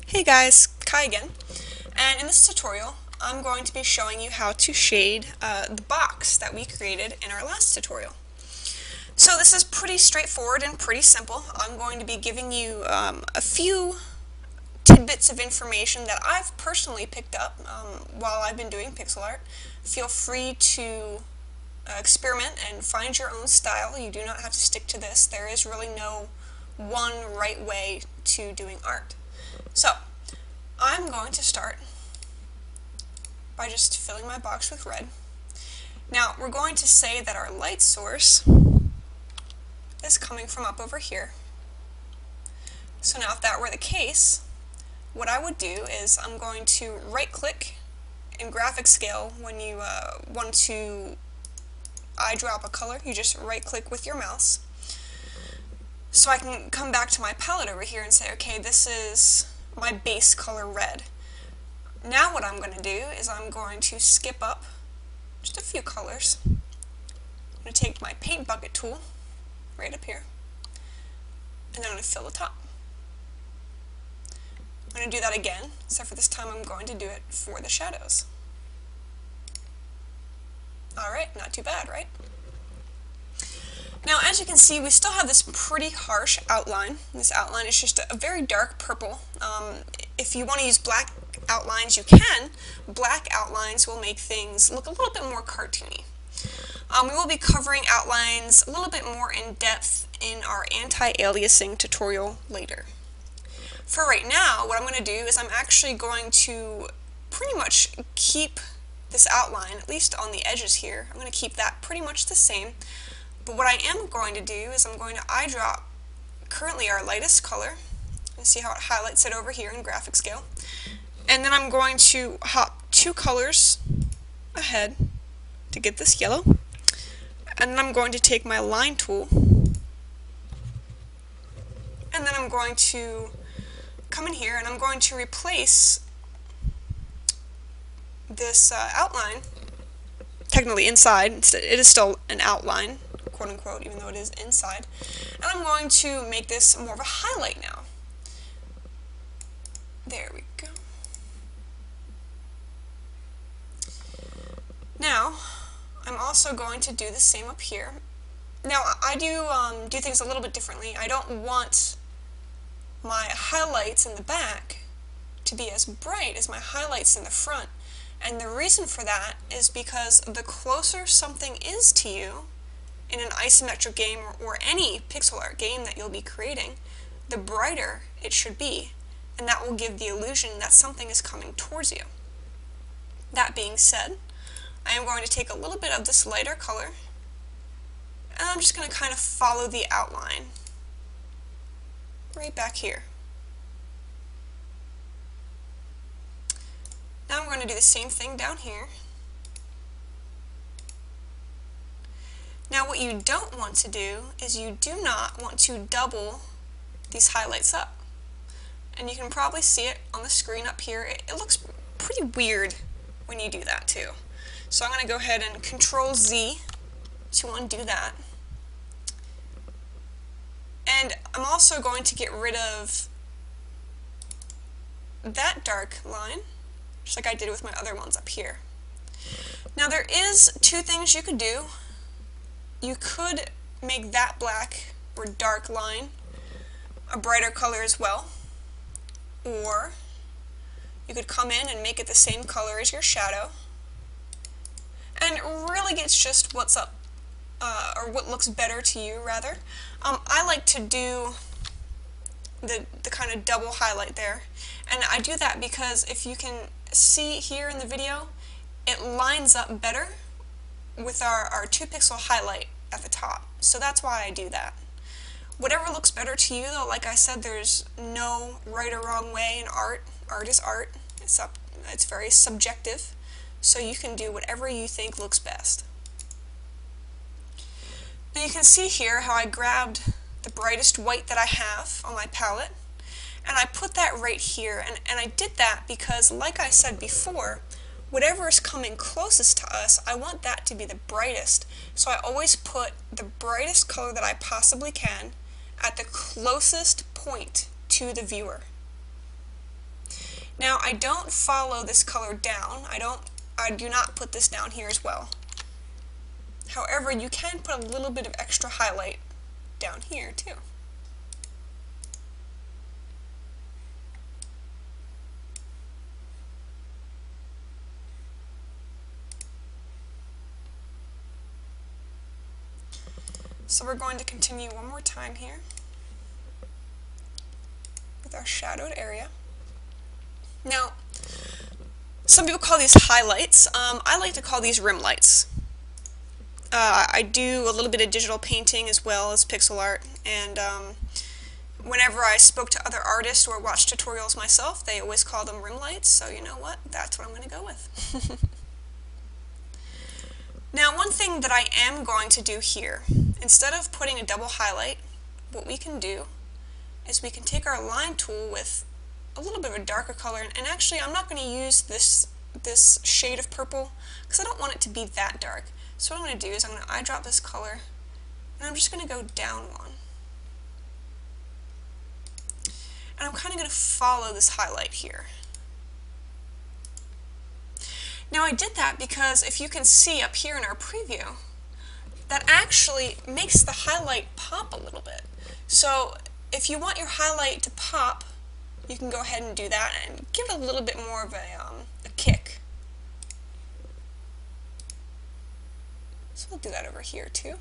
Hey guys, Kai again, and in this tutorial I'm going to be showing you how to shade the box that we created in our last tutorial. So this is pretty straightforward and pretty simple. I'm going to be giving you a few tidbits of information that I've personally picked up while I've been doing pixel art. Feel free to experiment and find your own style. You do not have to stick to this. There is really no one right way to doing art. So, I'm going to start by just filling my box with red. Now, we're going to say that our light source is coming from up over here. So now if that were the case, what I would do is I'm going to right-click in graphic scale. When you want to eyedrop a color, you just right-click with your mouse. So I can come back to my palette over here and say, okay, this is my base color red. Now what I'm going to do is I'm going to skip up just a few colors. I'm going to take my paint bucket tool right up here, and then I'm going to fill the top. I'm going to do that again, except for this time I'm going to do it for the shadows. Alright, not too bad, right? Now, as you can see, we still have this pretty harsh outline. This outline is just a very dark purple. If you want to use black outlines, you can. Black outlines will make things look a little bit more cartoony. We will be covering outlines a little bit more in depth in our anti-aliasing tutorial later. For right now, what I'm going to do is I'm actually going to pretty much keep this outline, at least on the edges here. I'm going to keep that pretty much the same. But what I am going to do is I'm going to eyedrop currently our lightest color, and see how it highlights it over here in graphic scale. And then I'm going to hop 2 colors ahead to get this yellow. And then I'm going to take my line tool, and then I'm going to come in here and I'm going to replace this outline, technically inside, it is still an outline, quote unquote, even though it is inside. And I'm going to make this more of a highlight now. There we go. Now, I'm also going to do the same up here. Now, I do things a little bit differently. I don't want my highlights in the back to be as bright as my highlights in the front. And the reason for that is because the closer something is to you in an isometric game or any pixel art game that you'll be creating, the brighter it should be, and that will give the illusion that something is coming towards you. That being said, I am going to take a little bit of this lighter color, and I'm just going to kind of follow the outline right back here. Now I'm going to do the same thing down here. Now what you don't want to do is you do not want to double these highlights up. And you can probably see it on the screen up here. It looks pretty weird when you do that too. So I'm going to go ahead and Control Z to undo that. And I'm also going to get rid of that dark line, just like I did with my other ones up here. Now there is 2 things you could do. You could make that black or dark line a brighter color as well, or you could come in and make it the same color as your shadow, and it really gets just what's up, or what looks better to you rather. I like to do the kind of double highlight there, and I do that because if you can see here in the video, it lines up better with our 2 pixel highlight at the top. So that's why I do that. Whatever looks better to you though, like I said, there's no right or wrong way in art. Art is art. It's very subjective. So you can do whatever you think looks best. Now you can see here how I grabbed the brightest white that I have on my palette, and I put that right here, and I did that because, like I said before, whatever is coming closest to us, I want that to be the brightest. So I always put the brightest color that I possibly can at the closest point to the viewer. Now I don't follow this color down. I do not put this down here as well. However, you can put a little bit of extra highlight down here too. So we're going to continue one more time here with our shadowed area. Now, some people call these highlights. I like to call these rim lights. I do a little bit of digital painting as well as pixel art, and whenever I spoke to other artists or watched tutorials myself, they always call them rim lights, so you know what? That's what I'm going to go with. Now, one thing that I am going to do here, instead of putting a double highlight, what we can do is we can take our line tool with a little bit of a darker color, and actually I'm not going to use this shade of purple because I don't want it to be that dark. So what I'm going to do is I'm going to eyedrop this color, and I'm just going to go down one. And I'm kind of going to follow this highlight here. Now I did that because if you can see up here in our preview, that actually makes the highlight pop a little bit. So if you want your highlight to pop, you can go ahead and do that and give it a little bit more of a kick. So we'll do that over here too.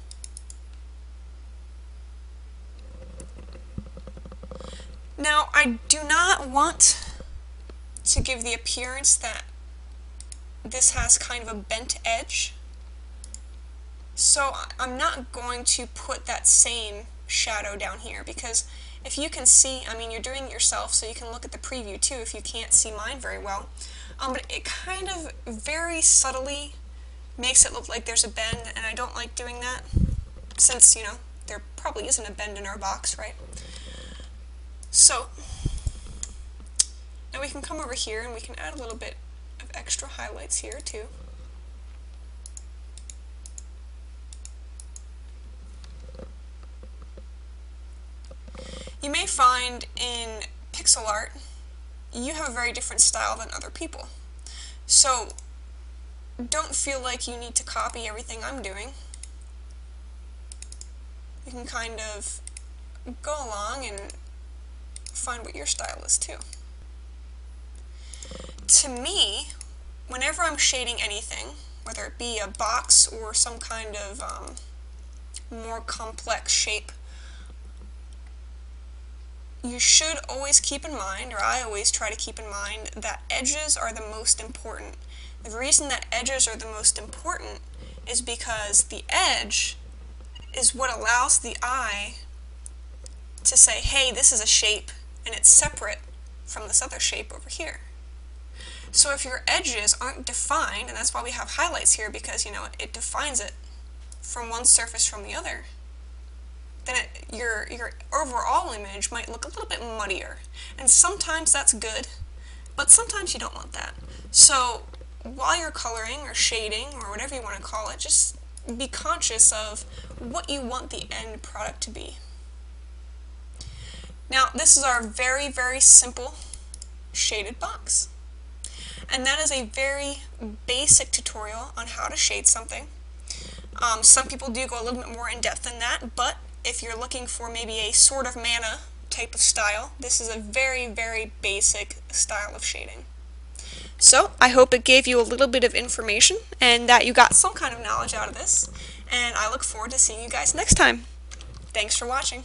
Now I do not want to give the appearance that this has kind of a bent edge. So I'm not going to put that same shadow down here because if you can see, I mean, you're doing it yourself, so you can look at the preview too if you can't see mine very well. But it kind of very subtly makes it look like there's a bend, and I don't like doing that since, you know, there probably isn't a bend in our box, right? So now we can come over here and we can add a little bit of extra highlights here too. You may find in pixel art you have a very different style than other people. So don't feel like you need to copy everything I'm doing. You can kind of go along and find what your style is too. To me, whenever I'm shading anything, whether it be a box or some kind of more complex shape, you should always keep in mind, or I always try to keep in mind, that edges are the most important. The reason that edges are the most important is because the edge is what allows the eye to say, hey, this is a shape, and it's separate from this other shape over here. So if your edges aren't defined, and that's why we have highlights here, because, you know, it defines it from one surface from the other, then your overall image might look a little bit muddier. And sometimes that's good, but sometimes you don't want that. So while you're coloring or shading or whatever you want to call it, just be conscious of what you want the end product to be. Now this is our very, very simple shaded box. And that is a very basic tutorial on how to shade something. Some people do go a little bit more in depth than that, but if you're looking for maybe a sort of mana type of style, this is a very, very basic style of shading. So I hope it gave you a little bit of information and that you got some kind of knowledge out of this, and I look forward to seeing you guys next time. Thanks for watching.